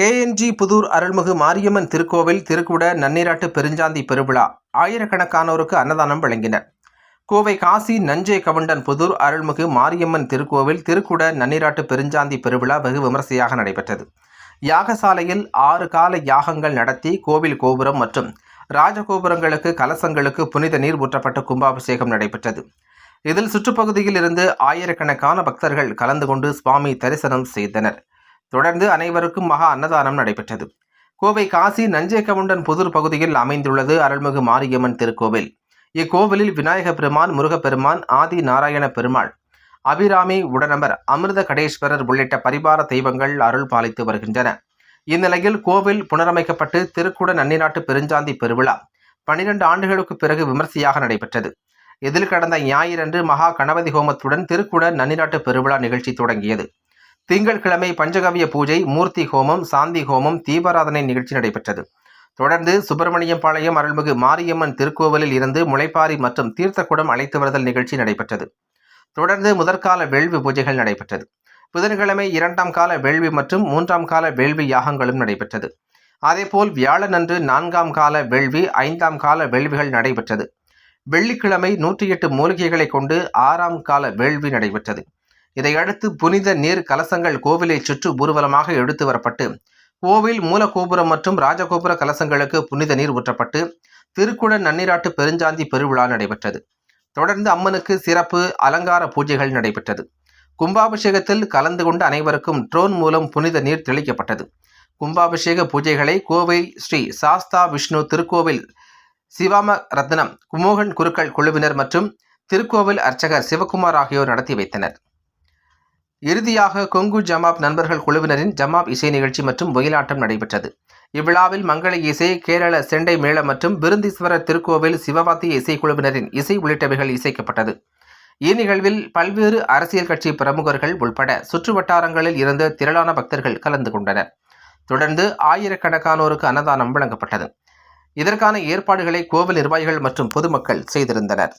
KNG Pudur அருள்மிகு மாரியம்மன் திருக்கோவில் திருக்குட நன்னீராட்டு பெருஞ்சாந்தி பெருவிழா ஆயிரக்கணக்கானோருக்கு அன்னதானம் வழங்கினர். கோவை காசி நஞ்சை கவுண்டன் புதூர் அருள்மிகு மாரியம்மன் திருக்கோவில் திருக்குட நன்னீராட்டு பெருஞ்சாந்தி பெருவிழா வெகு விமரிசையாக நடைபெற்றது. யாகசாலையில் 6 கால யாகங்கள் நடத்தி கோவில் கோபுரம் மற்றும் ராஜகோபுரங்களுக்கு கலசங்களுக்கு புனித நீர் ஊற்றப்பட்டு கும்பாபிஷேகம் நடைபெற்றது. இதில் சுற்றுப்பகுதியில் இருந்து ஆயிரக்கணக்கான பக்தர்கள் கலந்து கொண்டு சுவாமி தரிசனம் செய்தனர். தொடர்ந்து அனைவருக்கும் மகா அன்னதானம் நடைபெற்றது. கோவை காசி நஞ்சை கவுண்டன் புதூர் பகுதியில் அமைந்துள்ளது அருள்மிகு மாரியம்மன் திருக்கோவில். இக்கோவிலில் விநாயக பெருமான், முருகப்பெருமான், ஆதி நாராயண பெருமாள், அபிராமி உடனமர், அமிர்த கடேஸ்வரர் உள்ளிட்ட பரிவார தெய்வங்கள் அருள் பாலித்து வருகின்றன. இந்நிலையில் கோவில் புனரமைக்கப்பட்டு திருக்குட நன்னீராட்டு பெருஞ்சாந்தி பெருவிழா 12 ஆண்டுகளுக்கு பிறகு விமரிசையாக நடைபெற்றது. இதில் கடந்த ஞாயிறன்று மகா கணபதி ஹோமத்துடன் திருக்குட நன்னீராட்டு பெருவிழா நிகழ்ச்சி தொடங்கியது. திங்கட்கிழமை பஞ்சகவ்ய பூஜை, மூர்த்தி ஹோமம், சாந்தி ஹோமம், தீபாராதனை நிகழ்ச்சி நடைபெற்றது. தொடர்ந்து சுப்பிரமணியம்பாளையம் அருள்மிகு மாரியம்மன் திருக்கோவிலில் இருந்து முளைப்பாரி மற்றும் தீர்த்தக்குடம் அழைத்து வருதல் நிகழ்ச்சி நடைபெற்றது. தொடர்ந்து முதற்கால வேள்வி பூஜைகள் நடைபெற்றது. புதன்கிழமை 2ஆம் கால வேள்வி மற்றும் 3ஆம் கால வேள்வி யாகங்களும் நடைபெற்றது. அதேபோல் வியாழனன்று 4ஆம் கால வேள்வி, 5ஆம் கால வேள்விகள் நடைபெற்றது. வெள்ளிக்கிழமை 108 மூலிகைகளை கொண்டு 6ஆம் கால வேள்வி நடைபெற்றது. இதையடுத்து புனித நீர் கலசங்கள் கோவிலை சுற்று ஊர்வலமாக எடுத்து வரப்பட்டு கோவில் மூலகோபுரம் மற்றும் ராஜகோபுர கலசங்களுக்கு புனித நீர் ஊற்றப்பட்டு திருக்குட நன்னீராட்டு பெருஞ்சாந்தி பெருவிழா நடைபெற்றது. தொடர்ந்து அம்மனுக்கு சிறப்பு அலங்கார பூஜைகள் நடைபெற்றது. கும்பாபிஷேகத்தில் கலந்து கொண்ட அனைவருக்கும் ட்ரோன் மூலம் புனித நீர் தெளிக்கப்பட்டது. கும்பாபிஷேக பூஜைகளை கோவை ஸ்ரீ சாஸ்தா விஷ்ணு திருக்கோவில் சிவாம ரத்னம், குமோகன் குருக்கள் குழுவினர் மற்றும் திருக்கோவில் அர்ச்சகர் சிவகுமார் ஆகியோர் நடத்தி வைத்தனர். இறுதியாக கொங்கு ஜமாப் நண்பர்கள் குழுவினரின் ஜமாப் இசை நிகழ்ச்சி மற்றும் ஒயிலாட்டம் நடைபெற்றது. இவ்விழாவில் மங்கள இசை, கேரள செண்டை மேளம் மற்றும் விருந்தீஸ்வரர் திருக்கோவில் சிவவாத்திய இசைக்குழுவினரின் இசை உள்ளிட்டவைகள் இசைக்கப்பட்டது. இந்நிகழ்வில் பல்வேறு அரசியல் கட்சி பிரமுகர்கள் உள்பட சுற்று வட்டாரங்களில் இருந்த திரளான பக்தர்கள் கலந்து கொண்டனர். தொடர்ந்து ஆயிரக்கணக்கானோருக்கு அன்னதானம் வழங்கப்பட்டது. இதற்கான ஏற்பாடுகளை கோவில் நிர்வாகிகள் மற்றும் பொதுமக்கள் செய்திருந்தனர்.